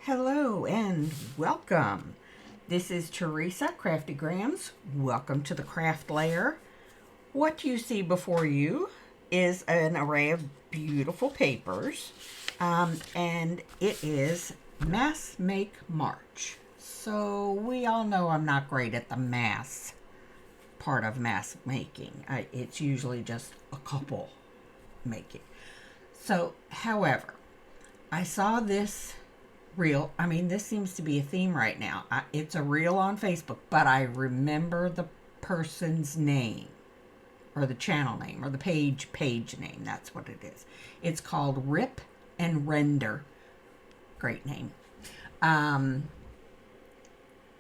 Hello and welcome. This is Teresa Craftygrams. Welcome to the craft layer. What you see before you is an array of beautiful papers, and it is Mass Make March. So we all know I'm not great at the mass part of mass making. It's usually just a couple making. So, however, I saw this reel. This seems to be a theme right now. It's a reel on Facebook, but I remember the person's name or the channel name or the page name. That's what it is. It's called Rip and Render. Great name. And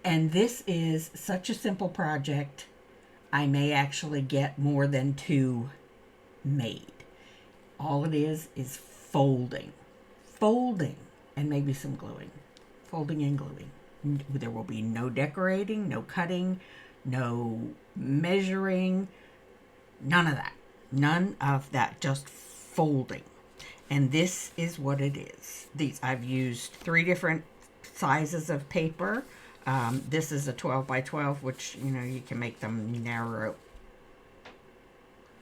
this is such a simple project. I may actually get more than two made. All it is folding, and maybe some gluing. Folding and gluing. There will be no decorating, no cutting, no measuring, none of that. None of that, just folding. And this is what it is. I've used 3 different sizes of paper. This is a 12 by 12, which, you can make them narrow.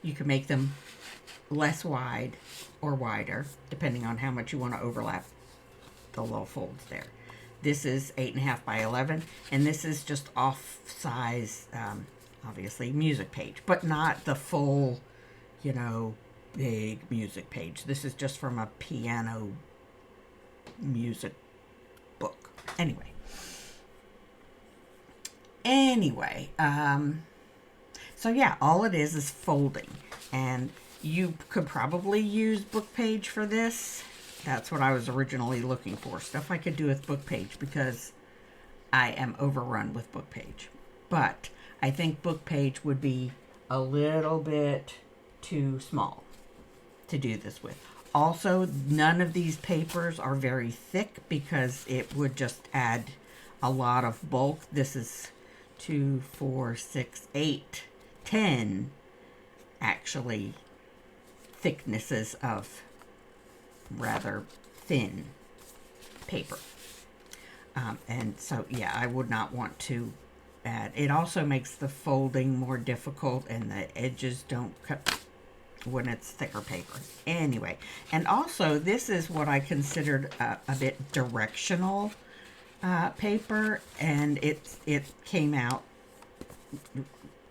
You can make them less wide or wider, depending on how much you want to overlap the little folds there. This is 8.5 by 11, and this is just off size, obviously music page, but not the full, big music page. This is just from a piano music book. Anyway, so yeah, all it is folding, and you could probably use book page for this. That's what I was originally looking for. Stuff I could do with book page because I am overrun with book page. But I think book page would be a little bit too small to do this with. Also, none of these papers are very thick because it would just add a lot of bulk. This is 2, 4, 6, 8, 10 actually thicknesses of rather thin paper. And so, yeah, I would not want to add. It also makes the folding more difficult, and the edges don't cut when it's thicker paper. Anyway, and also this is what I considered a bit directional paper, and it came out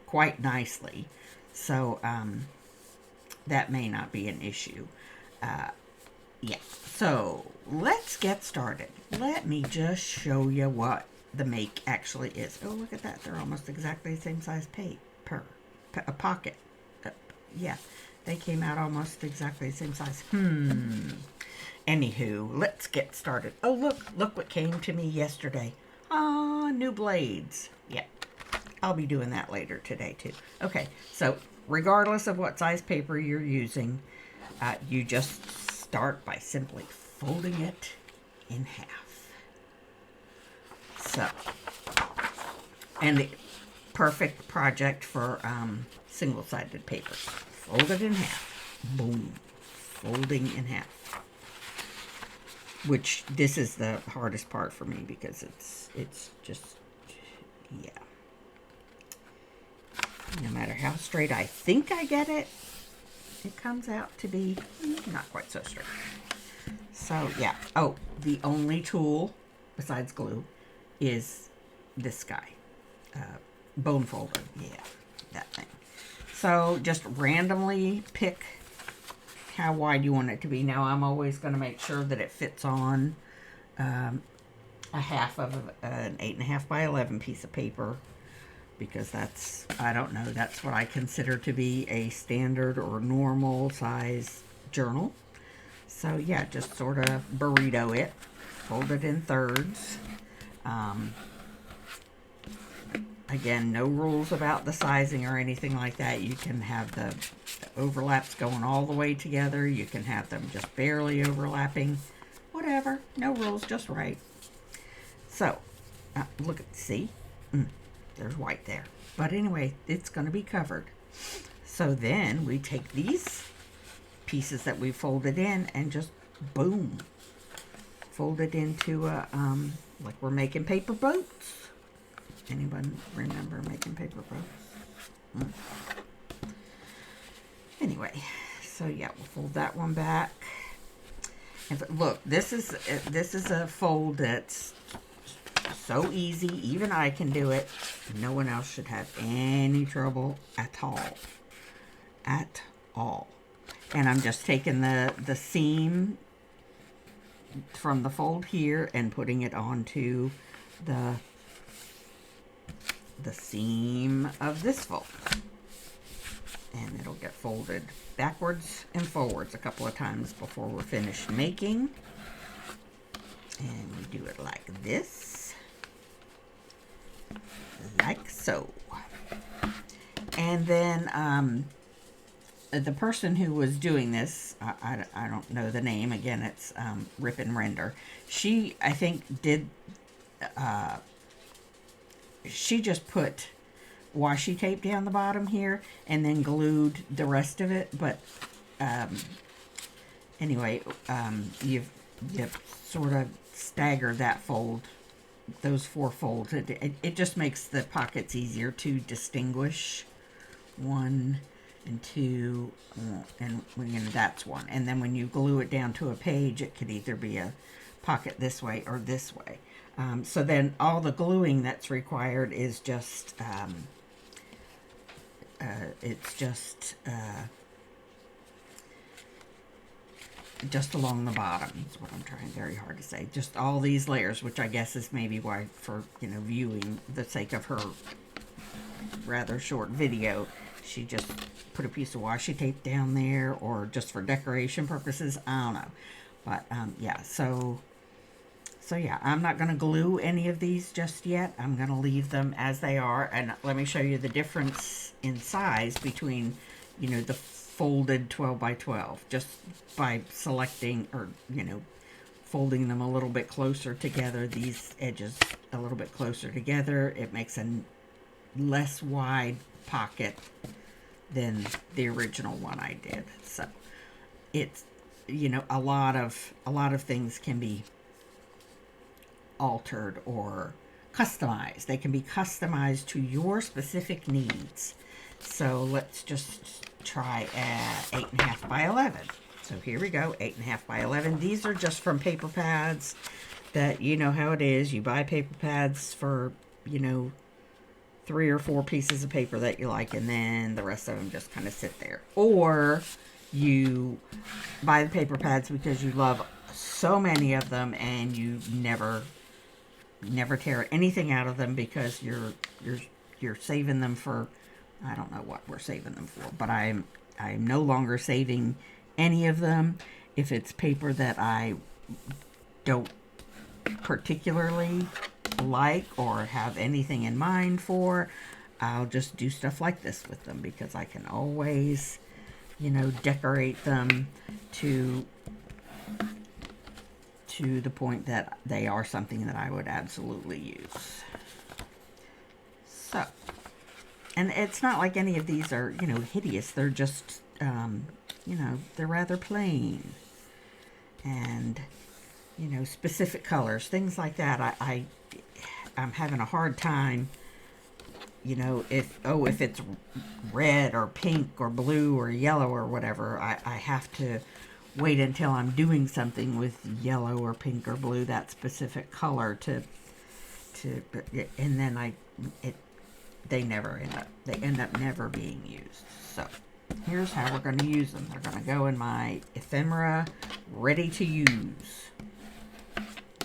quite nicely. So that may not be an issue. Yeah, so let's get started. Let me just show you what the make actually is. Oh, look at that. They're almost exactly the same size paper. A pocket. Yeah, they came out almost exactly the same size. Anywho, let's get started. Oh, look what came to me yesterday. New blades. Yeah, I'll be doing that later today too. Okay, so regardless of what size paper you're using, you just start by simply folding it in half. So, and the perfect project for single-sided paper. Fold it in half. Boom. Folding in half. Which, this is the hardest part for me because it's just, yeah. No matter how straight I think I get it, it comes out to be not quite so straight. So, yeah. Oh, the only tool besides glue is this guy. Bone folder. Yeah, that thing. So, just randomly pick how wide you want it to be. Now, I'm always going to make sure that it fits on a half of an 8.5 by 11 piece of paper, because that's, I don't know, that's what I consider to be a standard or normal size journal. So yeah, just sort of burrito it, fold it in thirds. Again, no rules about the sizing or anything like that. You can have the overlaps going all the way together. You can have them just barely overlapping. Whatever, no rules, just right. So, look at, see? There's white there. But anyway, it's going to be covered. So then we take these pieces that we folded in and just boom, fold it into a, like we're making paper boats. Anyone remember making paper boats? Anyway, so yeah, we'll fold that one back. Look, this is a fold that's so easy. Even I can do it. No one else should have any trouble at all. At all. And I'm just taking the seam from the fold here and putting it onto the seam of this fold. And it'll get folded backwards and forwards a couple of times before we're finished making. And we do it like this. Like so. And then the person who was doing this, I don't know the name. Again, it's Rip and Render. She, I think, did... she just put washi tape down the bottom here and then glued the rest of it, but anyway, you sort of stagger that fold, those 4 folds. It just makes the pockets easier to distinguish. 1 and 2, and that's 1. And then when you glue it down to a page, it could either be a pocket this way or this way. So then all the gluing that's required is just it's just along the bottom. That's what I'm trying very hard to say. Just all these layers, which I guess is maybe why, for viewing the sake of her rather short video, she just put a piece of washi tape down there, or just for decoration purposes. I don't know, but yeah. So yeah, I'm not going to glue any of these just yet. I'm going to leave them as they are. And let me show you the difference in size between, the folded 12 by 12. Just by selecting or, folding them a little bit closer together, these edges a little bit closer together. It makes a less wide pocket than the original one I did. So it's, a lot of things can be altered or customized. They can be customized to your specific needs. So let's just try 8.5 by 11. So here we go, 8.5 by 11. These are just from paper pads that, you know how it is. You buy paper pads for, 3 or 4 pieces of paper that you like, and then the rest of them just kind of sit there. Or you buy the paper pads because you love so many of them and you never tear anything out of them because you're saving them for, I don't know what we're saving them for, but I'm no longer saving any of them. If it's paper that I don't particularly like or have anything in mind for, I'll just do stuff like this with them, because I can always, decorate them to the point that they are something that I would absolutely use. So, and it's not like any of these are, hideous. They're just, they're rather plain. And, specific colors, things like that. I'm having a hard time, if it's red or pink or blue or yellow or whatever, I have to wait until I'm doing something with yellow or pink or blue, that specific color, and then they end up never being used. So here's how we're going to use them. They're going to go in my ephemera ready to use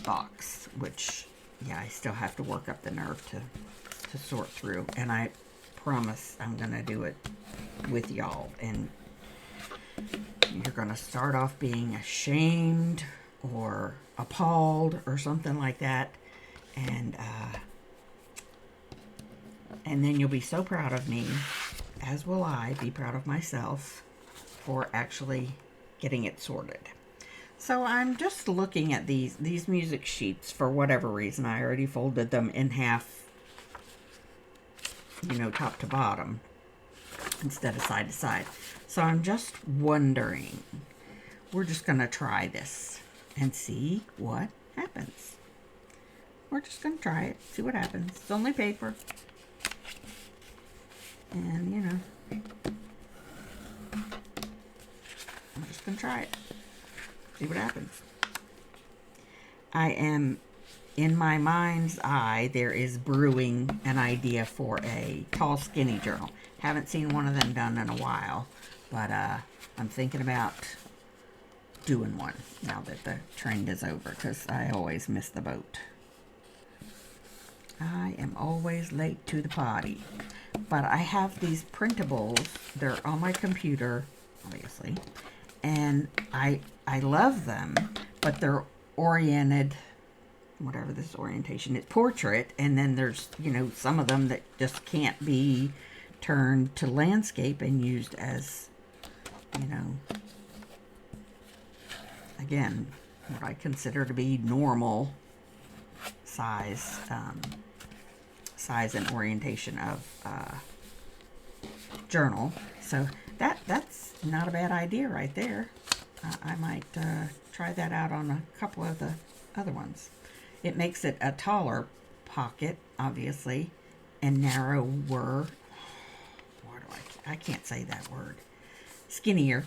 box, which, yeah, I still have to work up the nerve to sort through, and I promise I'm going to do it with y'all. And you're going to start off being ashamed or appalled or something like that. And then you'll be so proud of me, as will I be proud of myself, for actually getting it sorted. So I'm just looking at these music sheets. For whatever reason, I already folded them in half, top to bottom, instead of side to side. So I'm just wondering, we're just going to try this and see what happens. We're just going to try it, see what happens. It's only paper. And, you know, I'm just going to try it, see what happens. I am, in my mind's eye, there is brewing an idea for a tall, skinny journal. Haven't seen one of them done in a while, but I'm thinking about doing one now that the trend is over, because I always miss the boat. I am always late to the party. But I have these printables. They're on my computer, obviously, and I love them, but they're oriented, whatever this orientation is, portrait, and then there's, you know, some of them that just can't be turned to landscape and used as, you know, again, what I consider to be normal size and orientation of journal. So that's not a bad idea right there. I might try that out on a couple of the other ones. It makes it a taller pocket, obviously, and narrower. I can't say that word. Skinnier.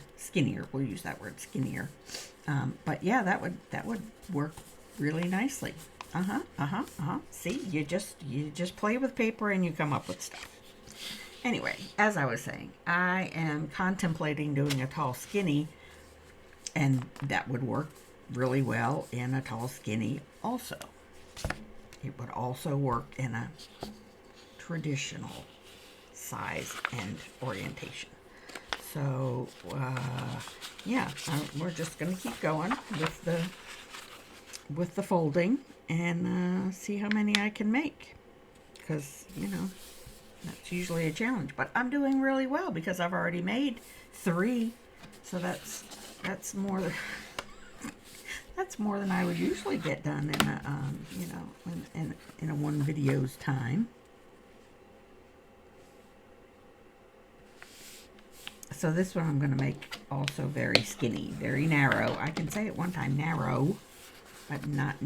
We'll use that word, skinnier. But yeah, that would work really nicely. See, you just play with paper and you come up with stuff. Anyway, as I was saying, I am contemplating doing a tall skinny, and that would work really well in a tall skinny also. It would also work in a traditional size and orientation. So yeah, we're just going to keep going with the folding and see how many I can make, because, you know, that's usually a challenge. But I'm doing really well because I've already made 3, so that's more than that's more than I would usually get done in a you know, in a one video's time. So this one I'm going to make also very skinny, very narrow. I can say it one time, narrow, but not,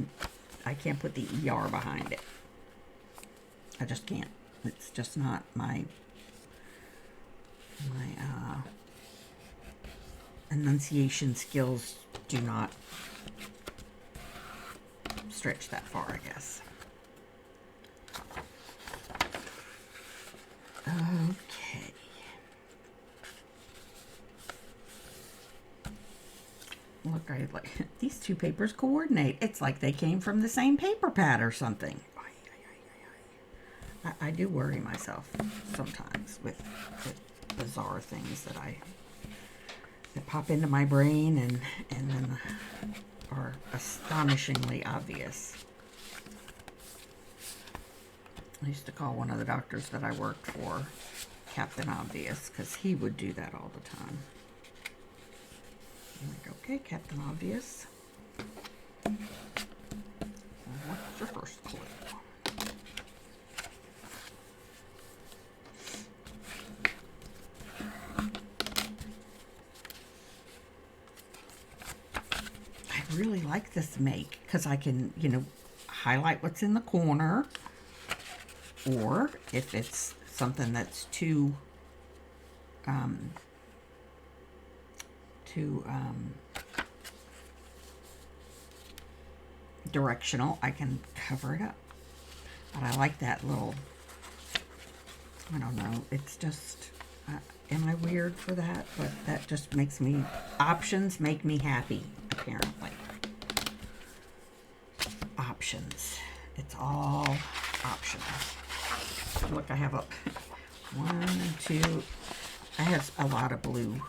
I can't put the ER behind it. I just can't. It's just not my enunciation skills do not stretch that far, I guess. Okay. Look, I like these two papers coordinate. It's like they came from the same paper pad or something. I do worry myself sometimes with bizarre things that pop into my brain and then are astonishingly obvious. I used to call one of the doctors that I worked for Captain Obvious, because he would do that all the time. I'm like, okay, Captain Obvious. What's your first clue? I really like this make because I can, you know, highlight what's in the corner, or if it's something that's too directional, I can cover it up. But I like that little, I don't know, it's just, am I weird for that? But that just makes me, options make me happy, apparently. Options. It's all optional. Look, I have 1, 2, I have a lot of blue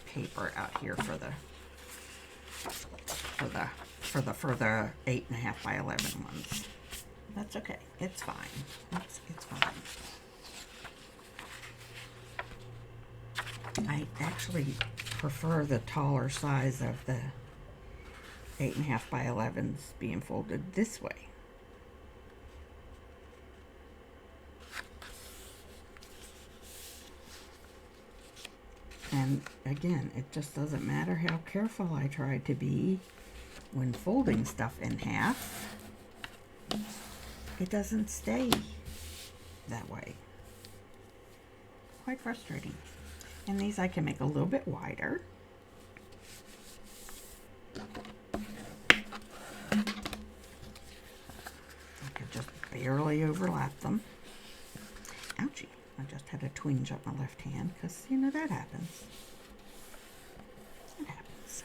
paper out here for the 8.5 by 11 ones. That's okay. It's fine. It's fine. I actually prefer the taller size of the 8.5 by 11s being folded this way. And again, it just doesn't matter how careful I try to be. when folding stuff in half, it doesn't stay that way. Quite frustrating. And these I can make a little bit wider. I could just barely overlap them. Ouchie, I just had a twinge up my left hand because, you know, that happens. It happens.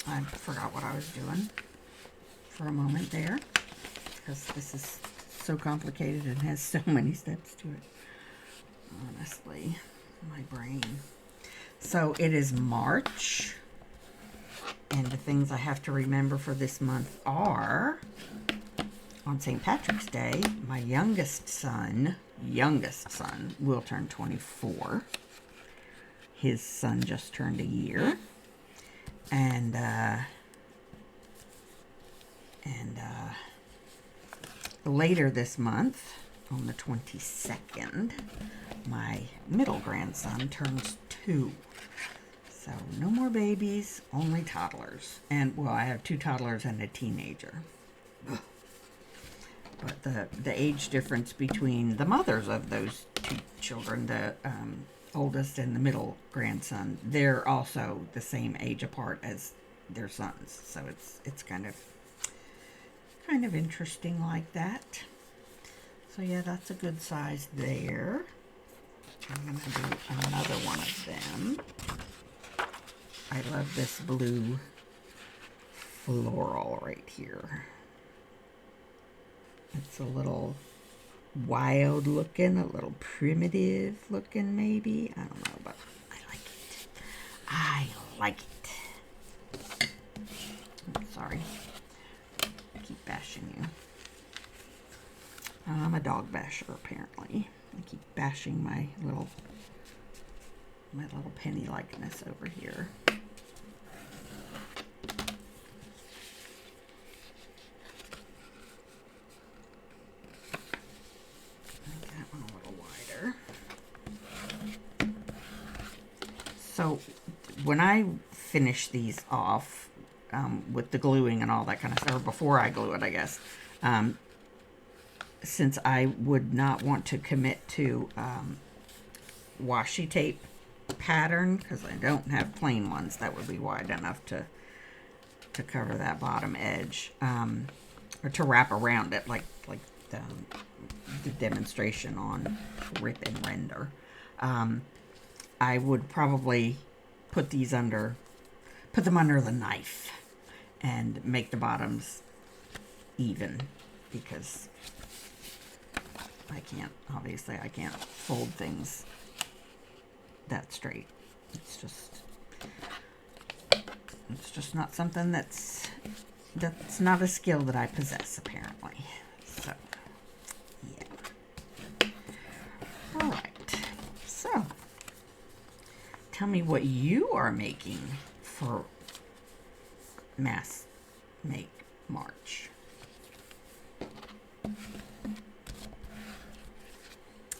I forgot what I was doing for a moment there because this is so complicated and has so many steps to it. Honestly, my brain. So it is March, and the things I have to remember for this month are, on St. Patrick's Day, my youngest son will turn 24. His son just turned a year. And later this month, on the 22nd, my middle grandson turns 2. So no more babies, only toddlers. And, well, I have 2 toddlers and a teenager. Ugh. But the age difference between the mothers of those 2 children, the oldest and the middle grandson, they're also the same age apart as their sons. So it's kind of interesting like that. So yeah, that's a good size there. I'm going to do another one of them. I love this blue floral right here. It's a little wild looking, a little primitive looking maybe. I don't know, but I like it. I like it. I'm sorry. I keep bashing you. I'm a dog basher apparently. I keep bashing my little penny likeness over here. So when I finish these off with the gluing and all that kind of stuff, or before I glue it, I guess, since I would not want to commit to washi tape pattern, because I don't have plain ones that would be wide enough to cover that bottom edge, or to wrap around it like the demonstration on Rip and Render. I would probably put them under the knife and make the bottoms even, because I can't fold things that straight. It's just not something that's not a skill that I possess apparently. So yeah. All right. So tell me what you are making for Mass Make March.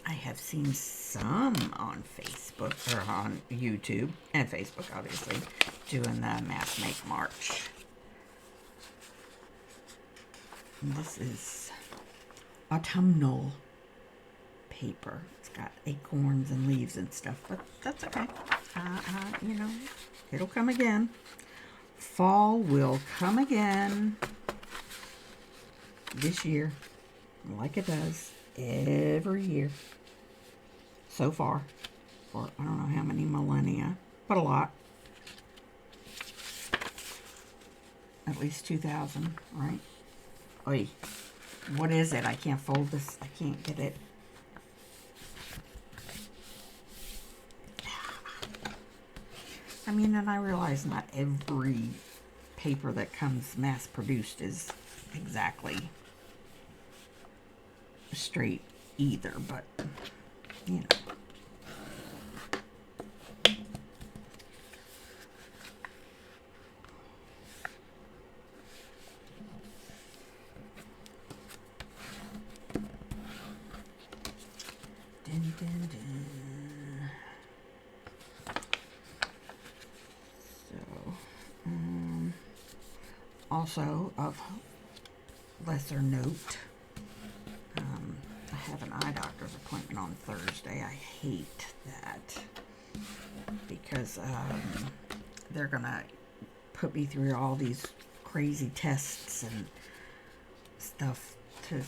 I have seen some on Facebook, or on YouTube, and Facebook obviously, doing the Mass Make March. And this is autumnal paper. It's got acorns and leaves and stuff, but that's okay. You know, it'll come again. Fall will come again this year, like it does every year so far, for I don't know how many millennia, but a lot. At least 2,000, right? Oy, what is it? I can't fold this. I can't get it. I mean, and I realize not every paper that comes mass-produced is exactly straight either, but, you know. So, also of lesser note, I have an eye doctor's appointment on Thursday. I hate that because they're gonna put me through all these crazy tests and stuff to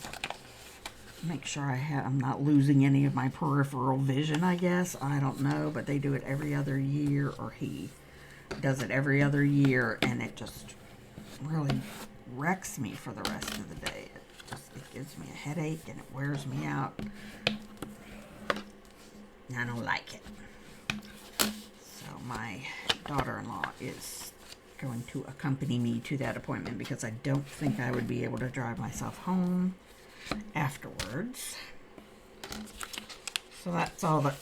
make sure I'm not losing any of my peripheral vision, I guess. I don't know, but they do it every other year, or he does it every other year, and it just really wrecks me for the rest of the day. It gives me a headache and it wears me out. I don't like it. So my daughter-in-law is going to accompany me to that appointment because I don't think I would be able to drive myself home afterwards. So that's all the,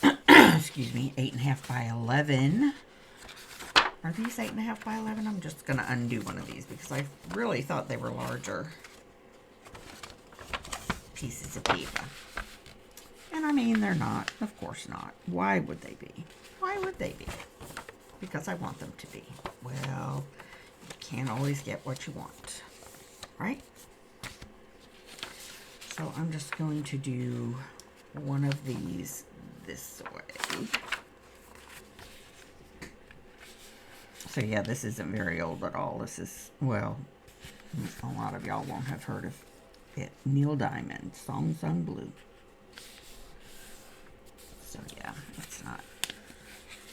excuse me, 8.5 by 11. Are these 8.5 by 11? I'm just going to undo one of these because I really thought they were larger pieces of paper. And I mean, they're not. Of course not. Why would they be? Why would they be? Because I want them to be. Well, you can't always get what you want, right? So I'm just going to do one of these this way. So yeah, this isn't very old at all. This is, well, a lot of y'all won't have heard of it. Neil Diamond, Song Sung Blue. So yeah, it's not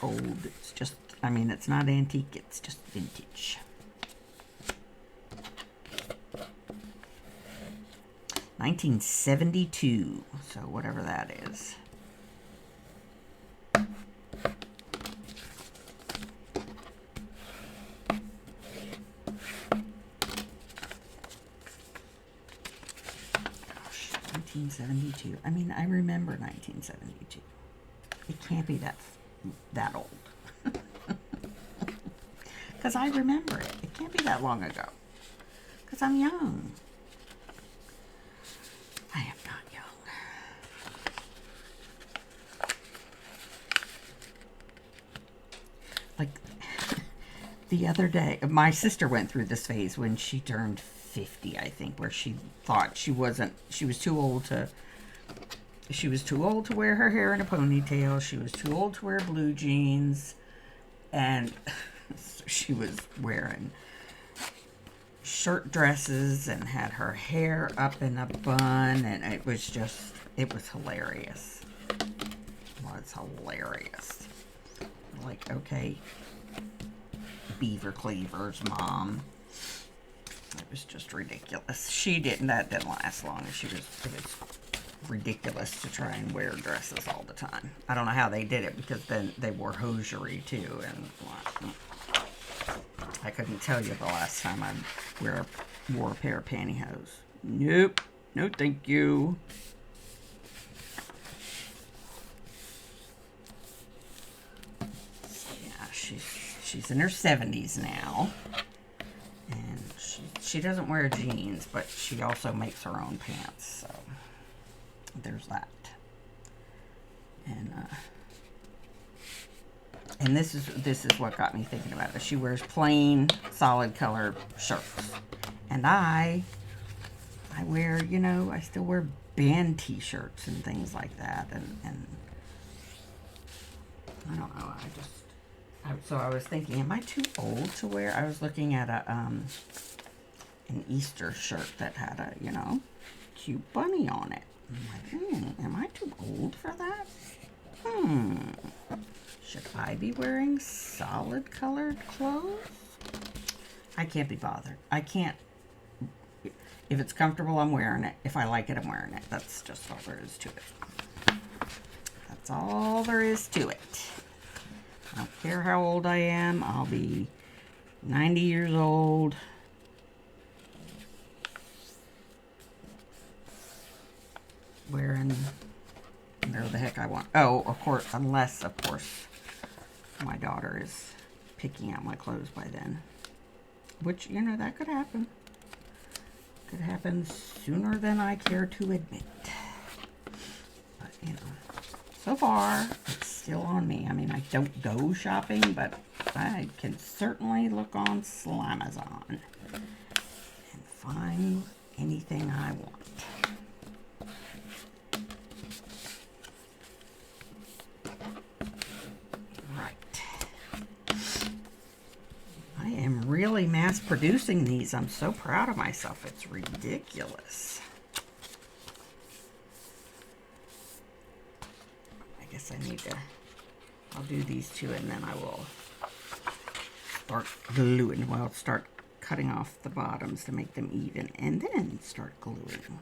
old. It's just, I mean, it's not antique. It's just vintage. 1972. So whatever that is. Gosh, 1972. I mean, I remember 1972. It can't be that old. Because I remember it. It can't be that long ago. Because I'm young. I am not young. Like, the other day, my sister went through this phase when she turned 50, I think, where she thought she was too old to wear her hair in a ponytail. She was too old to wear blue jeans. And so she was wearing shirt dresses and had her hair up in a bun. And it was hilarious. It was hilarious. Like, okay, Beaver Cleaver's mom. It was just ridiculous. That didn't last long. It was ridiculous to try and wear dresses all the time. I don't know how they did it, because then they wore hosiery too, and I couldn't tell you the last time I wore a pair of pantyhose. Nope. No thank you. Yeah, she's in her 70s now. And she doesn't wear jeans, but she also makes her own pants, so there's that. And this is what got me thinking about it. She wears plain, solid color shirts. And I wear, I still wear band t-shirts and things like that. And I don't know, so I was thinking, am I too old to wear? I was looking at an Easter shirt that had a, cute bunny on it. I'm like, am I too old for that? Should I be wearing solid colored clothes? I can't be bothered. I can't. If it's comfortable, I'm wearing it. If I like it, I'm wearing it. That's just all there is to it. That's all there is to it. I don't care how old I am. I'll be 90 years old. Wearing whatever the heck I want. Oh, of course, unless, of course, my daughter is picking out my clothes by then. Which, that could happen. Could happen sooner than I care to admit. But, so far, it's still on me. I mean, I don't go shopping, but I can certainly look on Slimazon and find anything I want. I am really mass producing these. I'm so proud of myself. It's ridiculous. I guess I need to, I'll do these two and then I will start gluing. Well, start cutting off the bottoms to make them even and then start gluing.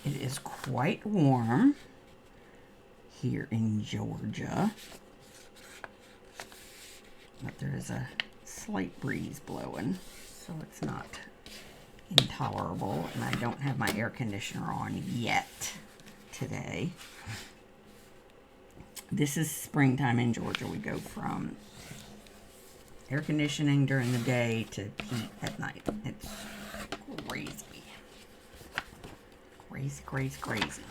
It is quite warm here in Georgia, but there is a slight breeze blowing, so it's not intolerable, and I don't have my air conditioner on yet today. This is springtime in Georgia. We go from air conditioning during the day to heat at night. It's crazy. Crazy, crazy, crazy.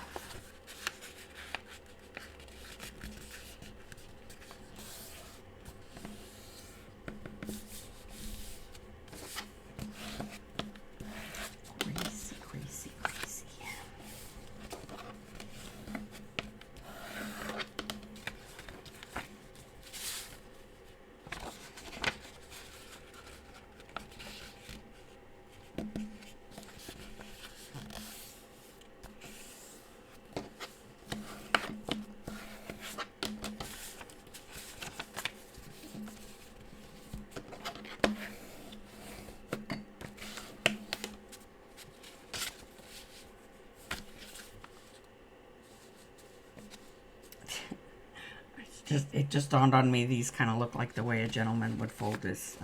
It just dawned on me, these kind of look like the way a gentleman would fold his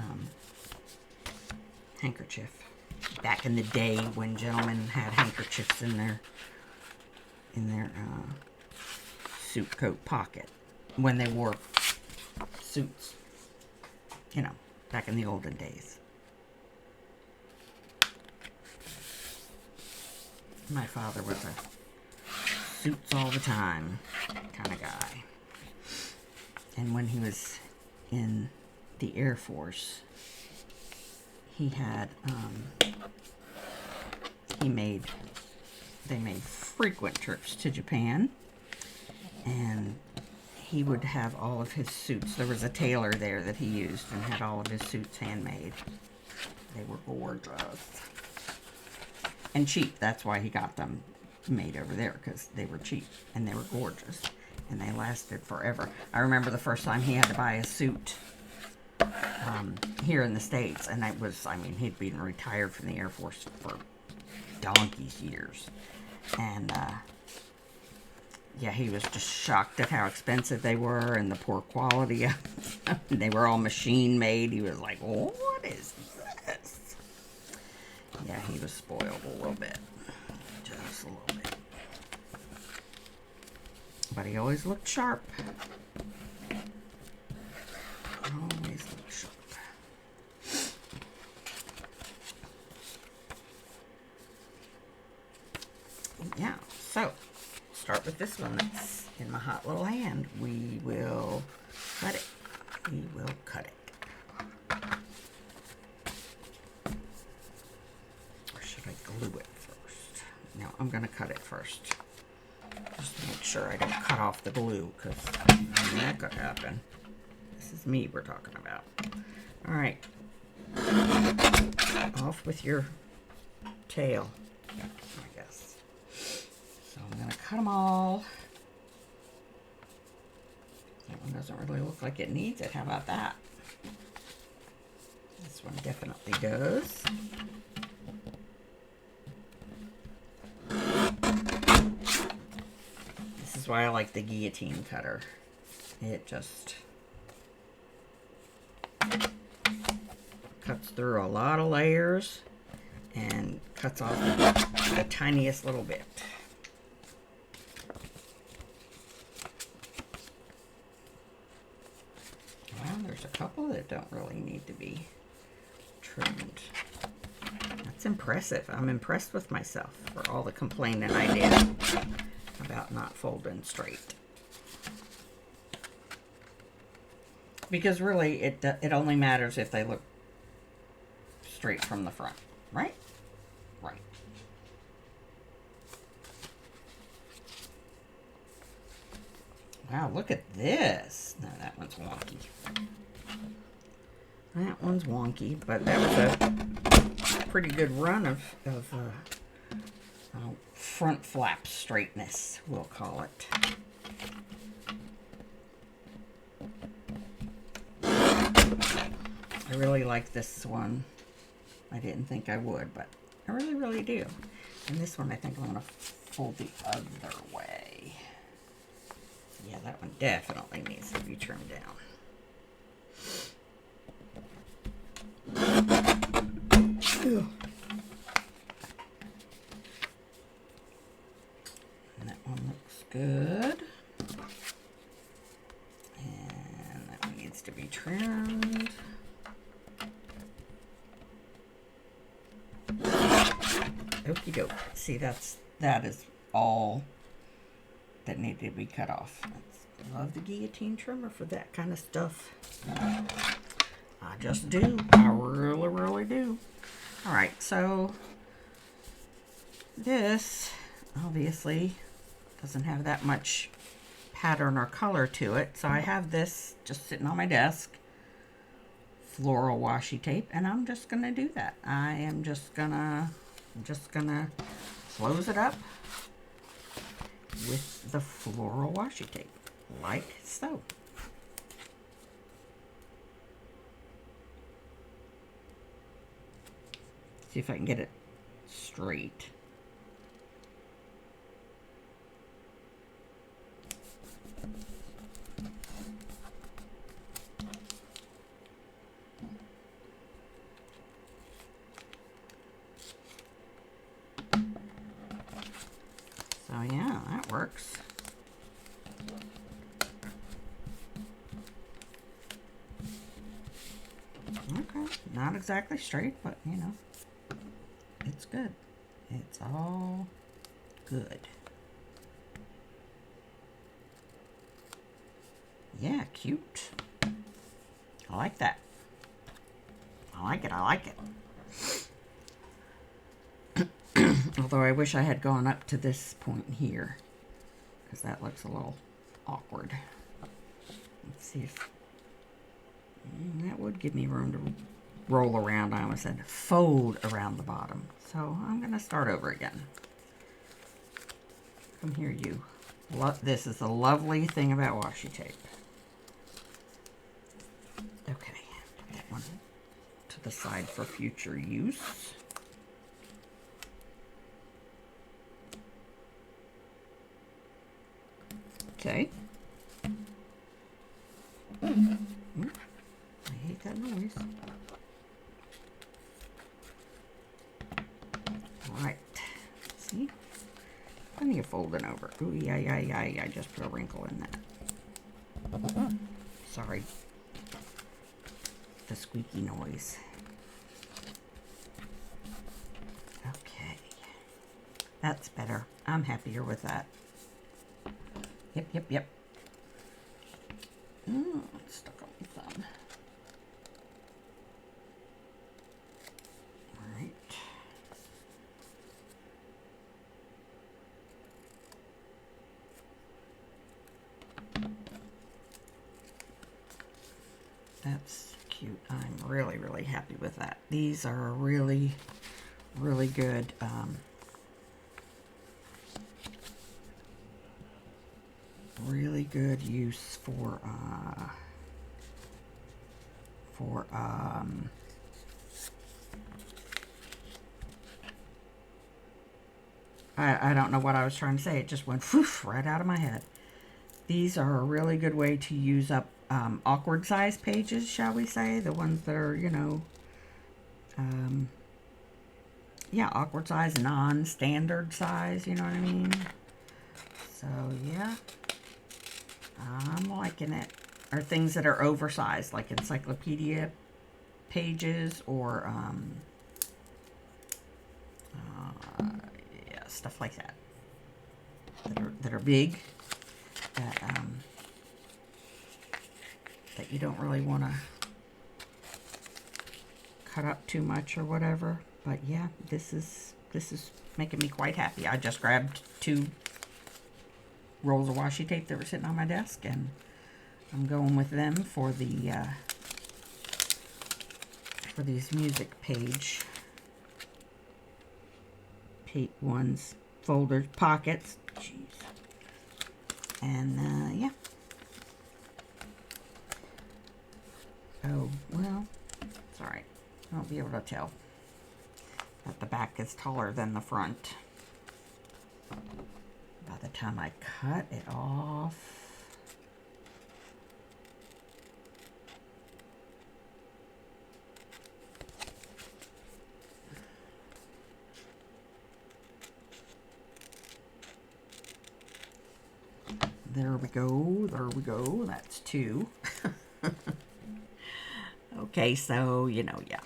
handkerchief. Back in the day when gentlemen had handkerchiefs in their suit coat pocket. When they wore suits. You know, back in the olden days. My father was a suits all the time kind of guy. And when he was in the Air Force, he had, they made frequent trips to Japan, and he would have all of his suits. There was a tailor there that he used and had all of his suits handmade. They were gorgeous. And cheap. That's why he got them made over there, because they were cheap and they were gorgeous. And they lasted forever. I remember the first time he had to buy a suit here in the States, and that was, I mean, he'd been retired from the Air Force for donkey's years. And, yeah, he was just shocked at how expensive they were and the poor quality of them. They were all machine made. He was like, oh, what is this? Yeah, he was spoiled a little bit. Just a little bit. But he always looked sharp. Always looked sharp. Yeah, so start with this one that's in my hot little hand. We will cut it. We will cut it. Or should I glue it first? No, I'm going to cut it first. Just to make sure I don't cut off the glue, because that could happen. This is me we're talking about. All right. Off with your tail, I guess. So I'm going to cut them all. That one doesn't really look like it needs it. How about that? This one definitely does. This is why I like the guillotine cutter. It just cuts through a lot of layers and cuts off the tiniest little bit. Well, there's a couple that don't really need to be trimmed. That's That's impressive. I'm impressed with myself for all the complaining I did about not folding straight. Because really, it only matters if they look straight from the front, right? Right. Wow, look at this. No, that one's wonky. That one's wonky, but that was a pretty good run of front flap straightness, we'll call it. I really like this one. I didn't think I would, but I really, really do. And this one, I think I'm going to fold the other way. Yeah, that one definitely needs to be trimmed down. Ugh. And that one looks good. And that one needs to be trimmed. Okie doke. See, that is all that needed to be cut off. I love the guillotine trimmer for that kind of stuff. I just do. I really, really do. All right, so this obviously doesn't have that much pattern or color to it. So I have this just sitting on my desk, floral washi tape, and I'm just gonna do that. I'm just gonna close it up with the floral washi tape, like so. See if I can get it straight. So yeah, that works. Okay, not exactly straight, but you know, it's good. It's all good. Yeah, cute. I like that. I like it, I like it. Although I wish I had gone up to this point here, because that looks a little awkward. Let's see if that would give me room to roll around. I almost said fold around the bottom. So I'm going to start over again. Come here, you. This is the lovely thing about washi tape. Okay, put that one to the side for future use. Okay. I hate that noise. All right. See? Plenty of folding over. Ooh, yeah. I just put a wrinkle in that. Sorry. The squeaky noise. Okay. That's better. I'm happier with that. Yep. It's stuck on my thumb. All right. That's cute. I'm really, really happy with that. These are really, really good. Really good use for I don't know what I was trying to say. It just went whoosh, right out of my head. These are a really good way to use up awkward size pages, shall we say, the ones that are, you know, yeah, awkward size, non-standard size, you know what I mean? So yeah, I'm liking it. Or things that are oversized, like encyclopedia pages or Yeah, stuff like that. That are big. That you don't really want to cut up too much or whatever. But yeah, this is making me quite happy. I just grabbed 2 rolls of washi tape that were sitting on my desk, and I'm going with them for the for these music page ones, folders, pockets. Jeez. And yeah. Oh, well, it's all right. I won't be able to tell that the back is taller than the front. By the time I cut it off, there we go, that's 2. Okay, so, you know, yeah.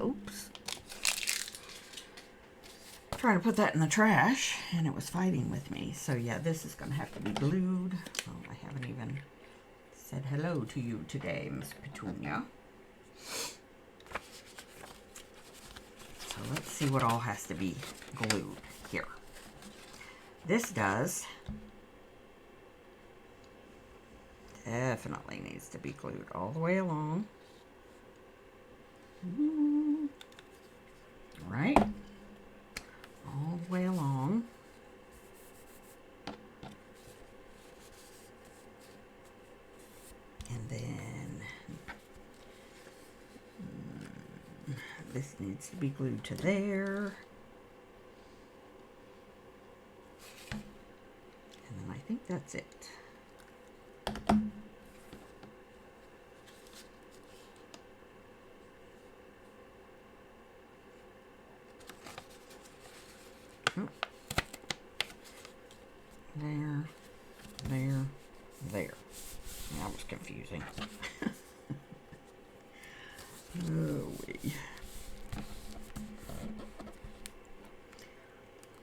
Oops. Trying to put that in the trash, and it was fighting with me. So, yeah, this is going to have to be glued. Oh, I haven't even said hello to you today, Miss Petunia. So, let's see what all has to be glued here. This does. Definitely needs to be glued all the way along. Right? All the way along. And then this needs to be glued to there. And then I think that's it. There. That was confusing. Oh, wait.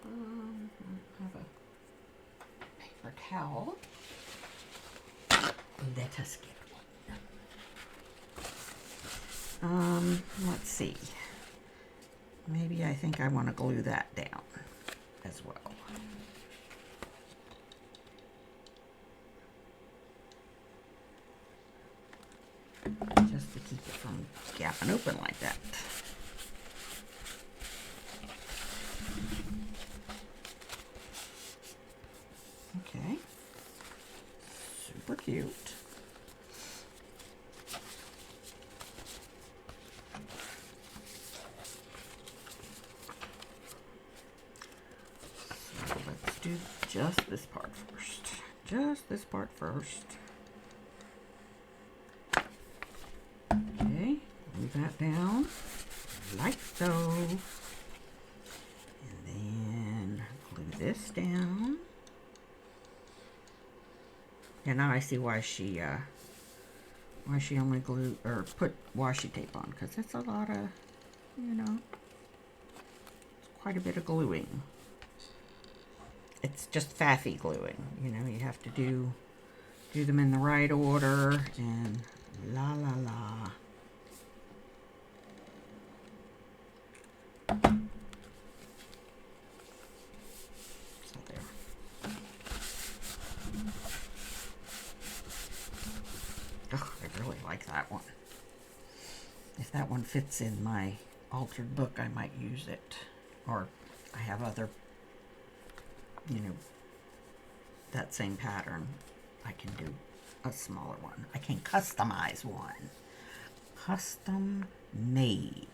I have a paper towel. Let us get one. Let's see. Maybe I think I want to glue that down as well. Just to keep it from gapping open like that. Okay. Super cute. So let's do just this part first. Just this part first. Okay, move that down like so. And then glue this down. Yeah, now I see why she only glued or put washi tape on, because it's a lot of, you know, quite a bit of gluing. It's just faffy gluing, you know. You have to do them in the right order and la la la. So there. Oh, I really like that one. If that one fits in my altered book, I might use it. Or I have other, you know, that same pattern. I can do a smaller one. I can customize one. Custom made.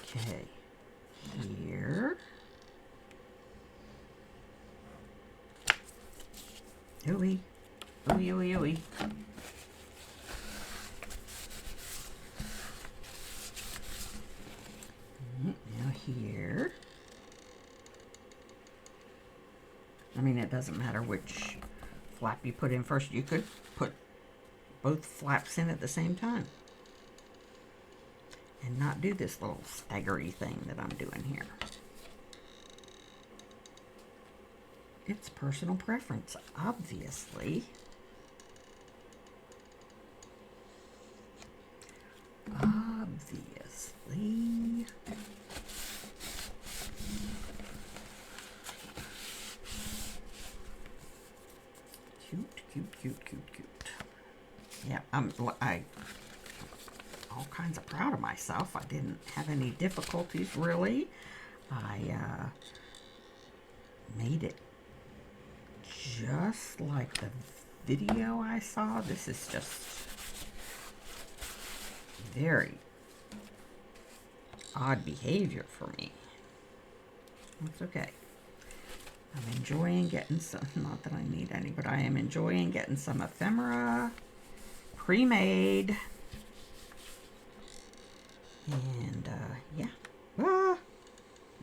Okay, here. Ooey, ooey, ooey, ooey. Now here. I mean, it doesn't matter which flap you put in first. You could put both flaps in at the same time and not do this little staggery thing that I'm doing here. It's personal preference, obviously. Obviously. Cute. Yeah, I all kinds of proud of myself. I didn't have any difficulties really. I made it just like the video I saw. This is just very odd behavior for me. It's okay. I'm enjoying getting some, not that I need any, but I am enjoying getting some ephemera pre-made. And yeah,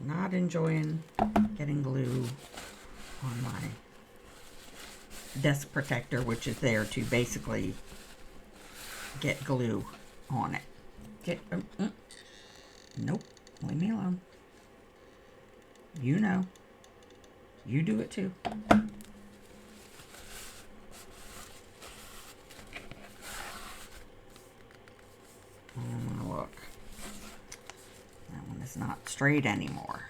not enjoying getting glue on my desk protector, which is there to basically get glue on it. Nope, leave me alone. You know, you do it too. Look, that one is not straight anymore.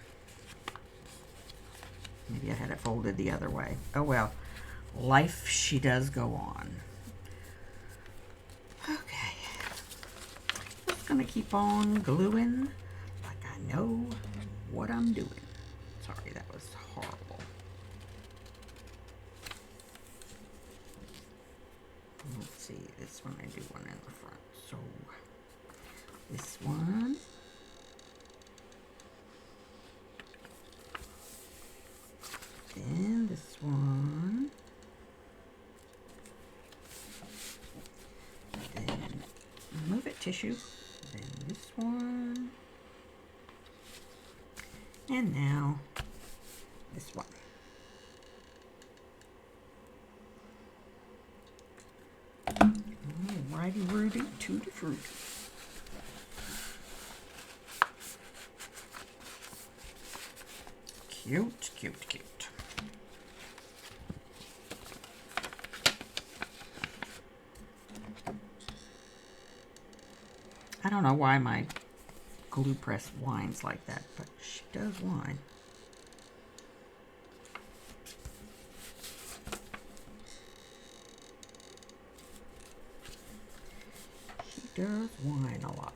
Maybe I had it folded the other way. Oh well, life she does go on. Okay, just gonna keep on gluing like I know what I'm doing. Sorry, that was horrible. Let's see, this one I do one in the front. So this one. And this one. Then move it, tissue. Then this one. And now this one. Alrighty, Rudy, tutti frutti. Cute. I don't know why my glue press whines like that, but she does whine. She does whine a lot.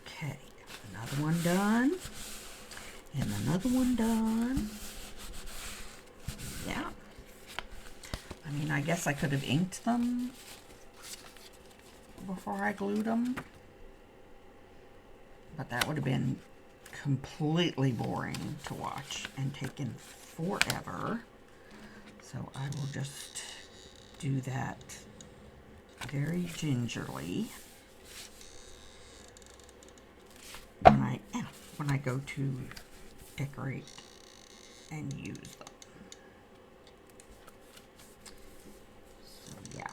Okay, another one done. And another one done. Yeah. I mean, I guess I could have inked them before I glued them. But that would have been completely boring to watch and taken forever. So I will just do that very gingerly when I go to decorate and use them. So yeah.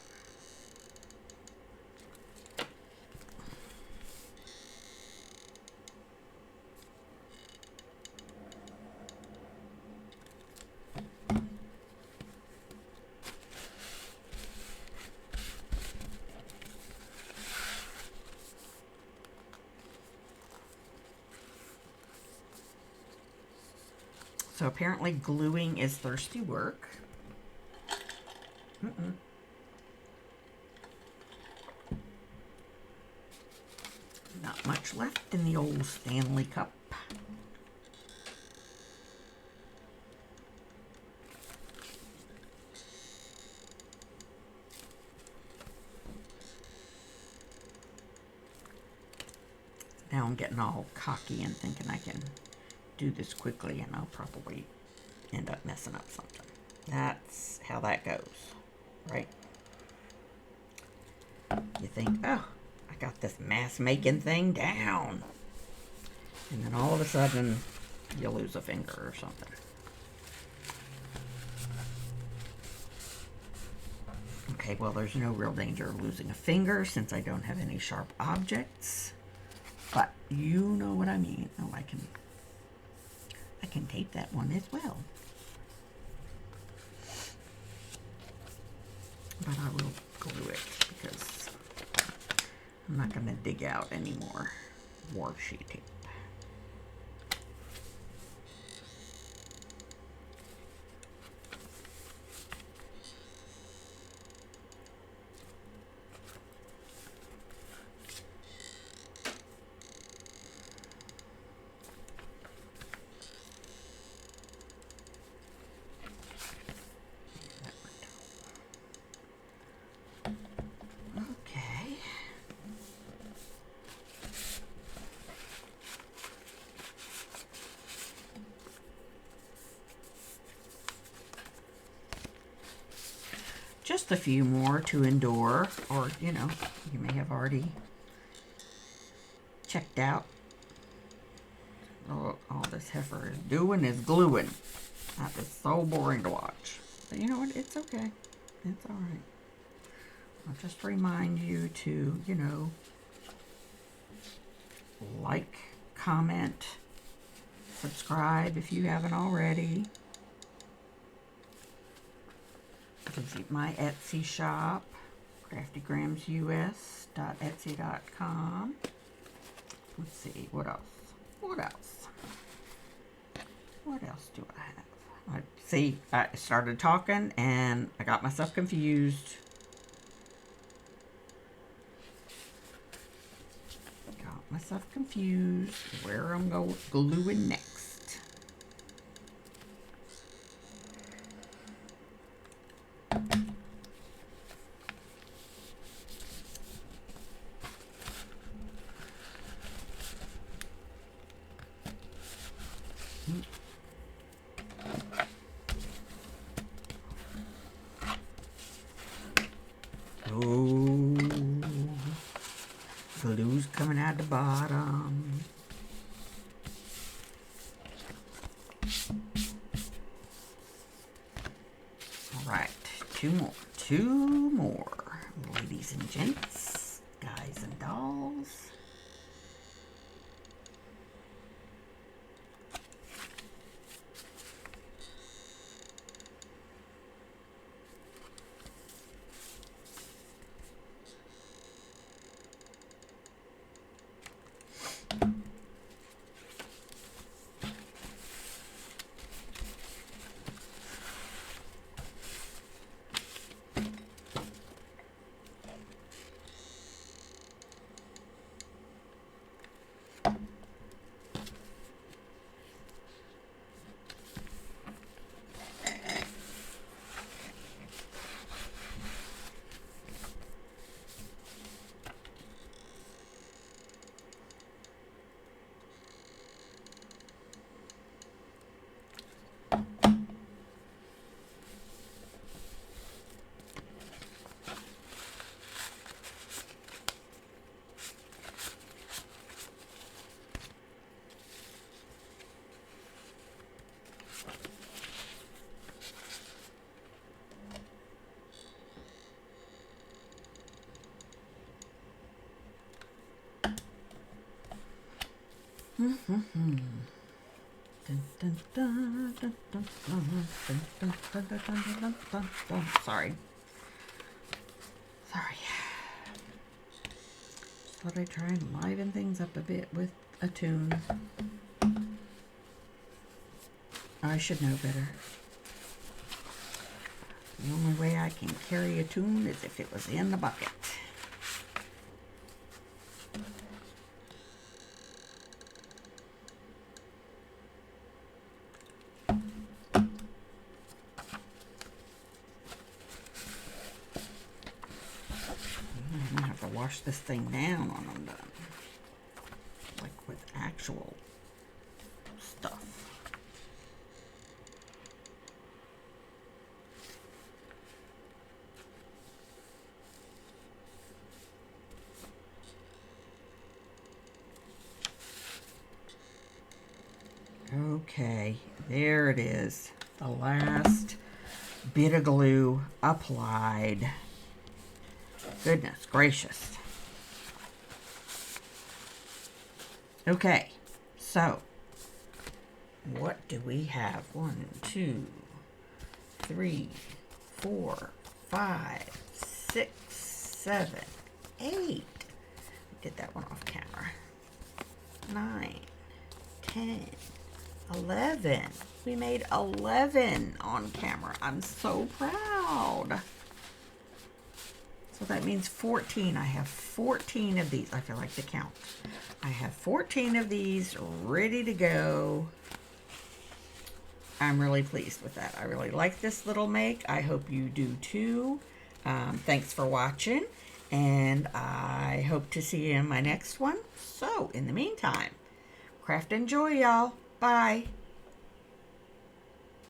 So apparently gluing is thirsty work. Not much left in the old Stanley cup. Now I'm getting all cocky and thinking I can do this quickly, and I'll probably end up messing up something. That's how that goes, right? You think, oh, I got this mask making thing down. And then all of a sudden, you lose a finger or something. Okay, well, there's no real danger of losing a finger since I don't have any sharp objects. But you know what I mean. Oh, I can tape that one as well. But I will glue it because I'm not going to dig out any more washi tape. Okay. Just a few more to endure, or, you know, you may have already checked out. All this heifer is doing is gluing. That is so boring to watch. But you know what? It's okay. It's all right. I'll just remind you to, you know, like, comment, subscribe if you haven't already. Visit my Etsy shop, craftygramsus.etsy.com. Let's see, what else? What else? What else do I have? See, I started talking and I got myself confused. Where I'm gluing next. Oh, glue's coming out the bottom. All right, two more, ladies and gents, guys and dolls. Sorry. Thought I'd try and liven things up a bit with a tune. I should know better. The only way I can carry a tune is if it was in the bucket. I'm gonna have to wash this thing down when I'm done. Like with actual stuff. Okay, there it is. The last bit of glue applied. Goodness gracious. Okay, so what do we have? 1, 2, 3, 4, 5, 6, 7, 8. Get that one off camera. 9, 10, 11. We made 11 on camera. I'm so proud. So that means 14. I have 14 of these. I feel like to count. I have 14 of these ready to go. I'm really pleased with that. I really like this little make. I hope you do too. Thanks for watching, and I hope to see you in my next one. So, in the meantime, craft and enjoy, y'all. Bye.